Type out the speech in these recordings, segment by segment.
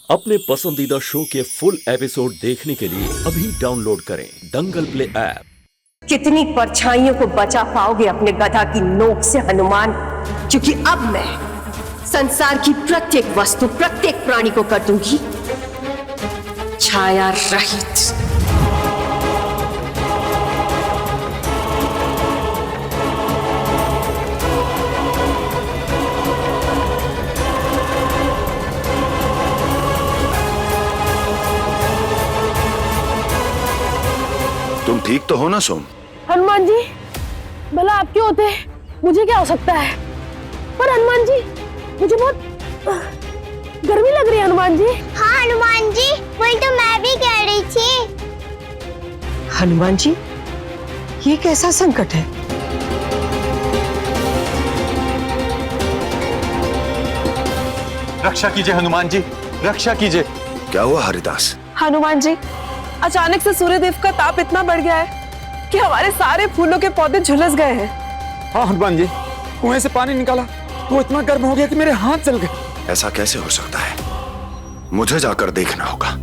अपने पसंदीदा शो के फुल एपिसोड देखने के लिए अभी डाउनलोड करें दंगल प्ले ऐप। कितनी परछाइयों को बचा पाओगे अपने गधा की नोक से हनुमान? क्योंकि अब मैं संसार की प्रत्येक वस्तु, प्रत्येक प्राणी को कर दूंगी छाया रहित। तुम ठीक तो हो ना सोम? हनुमान जी, भला आप क्यों होते हैं? मुझे क्या हो सकता है? पर हनुमान जी, मुझे बहुत गर्मी लग रही है हनुमान जी। हाँ हनुमान जी, वही तो मैं भी कह रही थी। हनुमान जी, ये कैसा संकट है? रक्षा कीजिए हनुमान जी, रक्षा कीजिए। क्या हुआ हरिदास? हनुमान जी, अचानक से सूर्यदेव का ताप इतना बढ़ गया है कि हमारे सारे फूलों के पौधे झुलस गए हैं। हाँ हनुमान जी, कुएं से पानी निकाला, वो इतना गर्म हो गया कि मेरे हाथ जल गए। ऐसा कैसे हो सकता है? मुझे जाकर देखना होगा।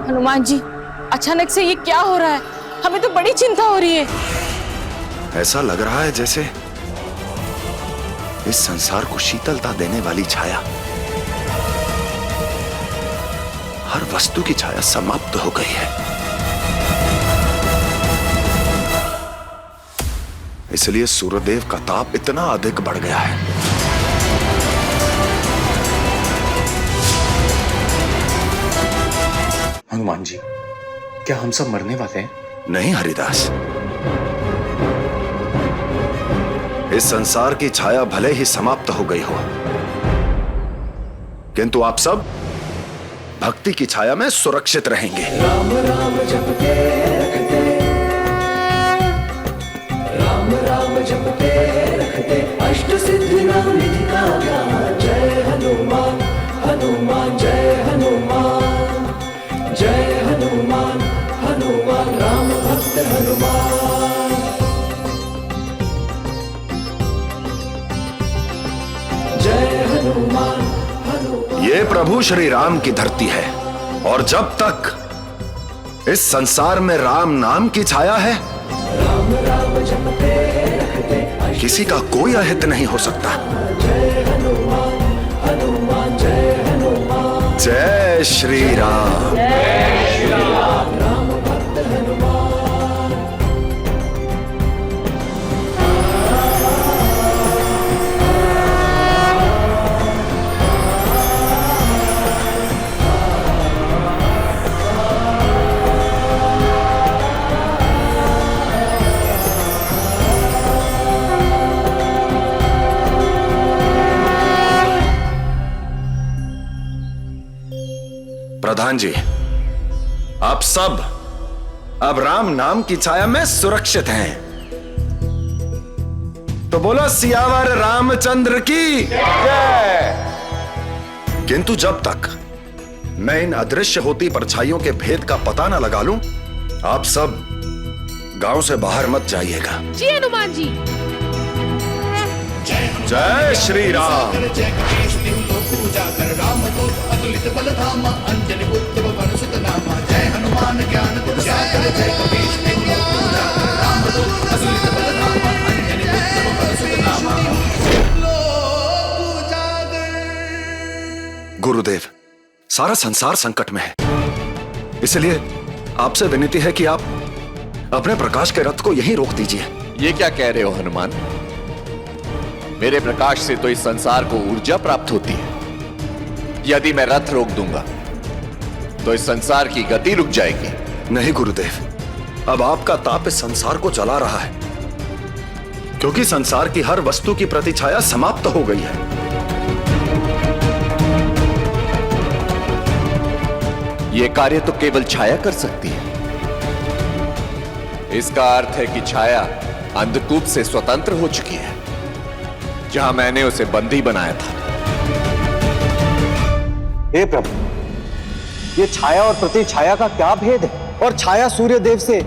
हनुमान जी, अचानक से ये क्या हो रहा है? हमें तो बड़ी चिंता हो रही है। ऐसा लग रहा है जैसे इस संसार को शीतलता देने वाली छाया, हर वस्तु की छाया समाप्त हो गई है। इसलिए सूर्यदेव का ताप इतना अधिक बढ़ गया है। हनुमान जी, क्या हम सब मरने वाले हैं? नहीं हरिदास, इस संसार की छाया भले ही समाप्त हो गई हो, किंतु आप सब भक्ति की छाया में सुरक्षित रहेंगे। राम राम जपते रखते, राम राम जपते रखते, अष्ट सिद्धि नव निधि का ज्ञान। जय हनुमान, हनुमान जय हनुमान, जय हनुमान, हनुमान राम भक्त हनुमान। जय हनुमान, हनुमान। ये प्रभु श्री राम की धरती है, और जब तक इस संसार में राम नाम की छाया है, राम राम जपते रखते, किसी का कोई अहित नहीं हो सकता। जय हनुमान, हनुमान जय हनुमान। जय श्री राम। राम भक्त हनुमान। प्रधान जी, आप सब अब राम नाम की छाया में सुरक्षित हैं। तो बोलो सियावर रामचंद्र की जय। किंतु जब तक मैं इन अदृश्य होती परछाइयों के भेद का पता न लगा लूं, आप सब गांव से बाहर मत जाइएगा। जी हनुमान जी। जय श्री राम। गुरुदेव, सारा संसार संकट में है, इसलिए आपसे विनती है कि आप अपने प्रकाश के रथ को यहीं रोक दीजिए। ये क्या कह रहे हो हनुमान? मेरे प्रकाश से तो इस संसार को ऊर्जा प्राप्त होती है। यदि मैं रथ रोक दूंगा तो इस संसार की गति रुक जाएगी। नहीं गुरुदेव, अब आपका ताप इस संसार को जला रहा है, क्योंकि संसार की हर वस्तु की प्रतिछाया समाप्त हो गई है। यह कार्य तो केवल छाया कर सकती है। इसका अर्थ है कि छाया अंधकूप से स्वतंत्र हो चुकी है, जहां मैंने उसे बंदी बनाया था। हे प्रभु, ये छाया और प्रतिछाया का क्या भेद है? और छाया सूर्य देव से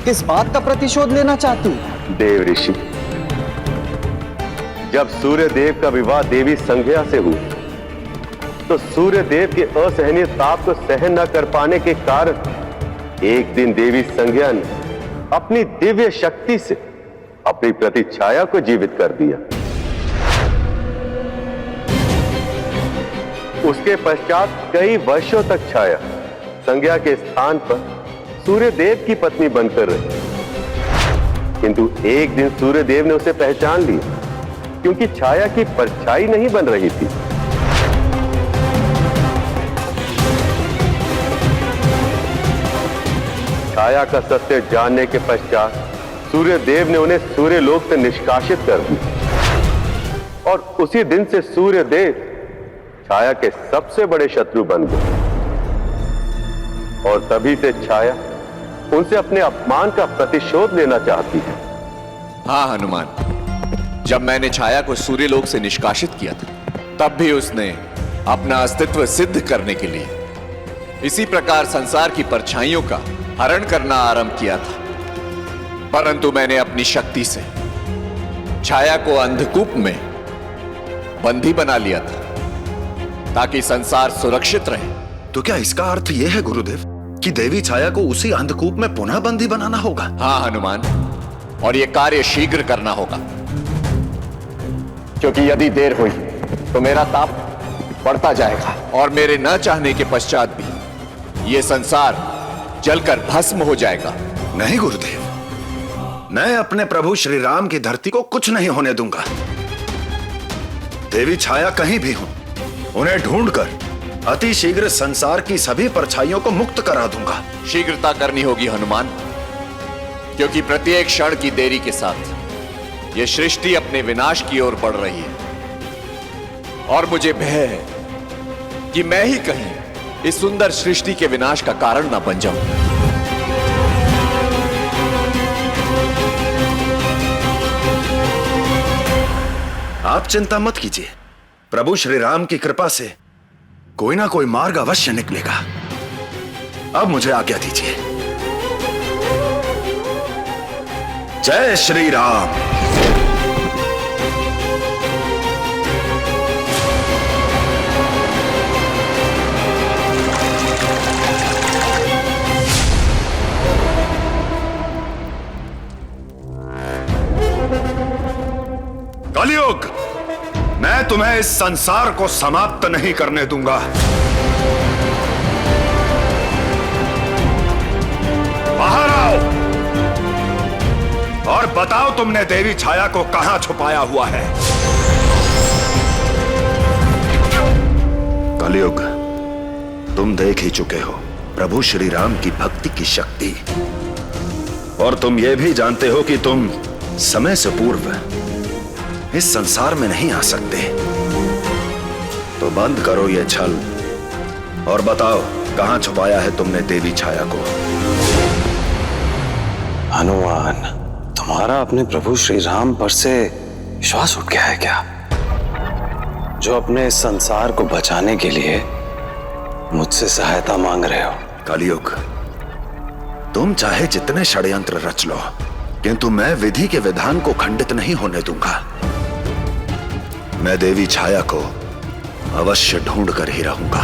किस बात का प्रतिशोध लेना चाहती है? देव ऋषि, जब सूर्य देव का विवाह देवी संज्ञा से हुआ, तो सूर्य देव के असहनीय ताप को सहन न कर पाने के कारण एक दिन देवी संज्ञा ने अपनी दिव्य शक्ति से अपनी प्रतिछाया को जीवित कर दिया। उसके पश्चात कई वर्षों तक छाया संज्ञा के स्थान पर सूर्य देव की पत्नी बनकर रही, किंतु एक दिन सूर्य देव ने उसे पहचान लिया, क्योंकि छाया की परछाई नहीं बन रही थी। छाया का सत्य जानने के पश्चात सूर्य देव ने उन्हें सूर्य लोक से निष्कासित कर दिया, और उसी दिन से सूर्य देव छाया के सबसे बड़े शत्रु बन गए, और तभी से छाया उनसे अपने अपमान का प्रतिशोध लेना चाहती है। हाँ हनुमान, जब मैंने छाया को सूर्यलोक से निष्कासित किया था, तब भी उसने अपना अस्तित्व सिद्ध करने के लिए इसी प्रकार संसार की परछाइयों का हरण करना आरंभ किया था। परंतु मैंने अपनी शक्ति से छाया को अंधकूप में बंदी बना लिया था, ताकि संसार सुरक्षित रहे। तो क्या इसका अर्थ यह है गुरुदेव कि देवी छाया को उसी अंधकूप में पुनः बंदी बनाना होगा? हाँ हनुमान, और यह कार्य शीघ्र करना होगा, क्योंकि यदि देर हुई तो मेरा ताप बढ़ता जाएगा, और मेरे न चाहने के पश्चात भी यह संसार जलकर भस्म हो जाएगा। नहीं गुरुदेव, मैं अपने प्रभु श्री राम की धरती को कुछ नहीं होने दूंगा। देवी छाया कहीं भी हो, उन्हें ढूंढकर अति शीघ्र संसार की सभी परछाइयों को मुक्त करा दूंगा। शीघ्रता करनी होगी हनुमान, क्योंकि प्रत्येक क्षण की देरी के साथ यह सृष्टि अपने विनाश की ओर बढ़ रही है, और मुझे भय है कि मैं ही कहीं इस सुंदर सृष्टि के विनाश का कारण ना बन जाऊं। आप चिंता मत कीजिए, प्रभु श्री राम की कृपा से कोई ना कोई मार्ग अवश्य निकलेगा। अब मुझे आज्ञा दीजिए। जय श्री राम। कलयुग, मैं तुम्हें इस संसार को समाप्त नहीं करने दूंगा। बाहर आओ और बताओ तुमने देवी छाया को कहां छुपाया हुआ है। कलयुग, तुम देख ही चुके हो प्रभु श्री राम की भक्ति की शक्ति, और तुम यह भी जानते हो कि तुम समय से पूर्व इस संसार में नहीं आ सकते। तो बंद करो ये छल और बताओ कहां छुपाया है तुमने देवी छाया को। हनुमान, तुम्हारा अपने प्रभु श्री राम पर से विश्वास उठ गया है क्या, जो अपने इस संसार को बचाने के लिए मुझसे सहायता मांग रहे हो? कलयुग, तुम चाहे जितने षड्यंत्र रच लो, किंतु मैं विधि के विधान को खंडित नहीं होने दूंगा। मैं देवी छाया को अवश्य ढूंढ कर ही रहूंगा।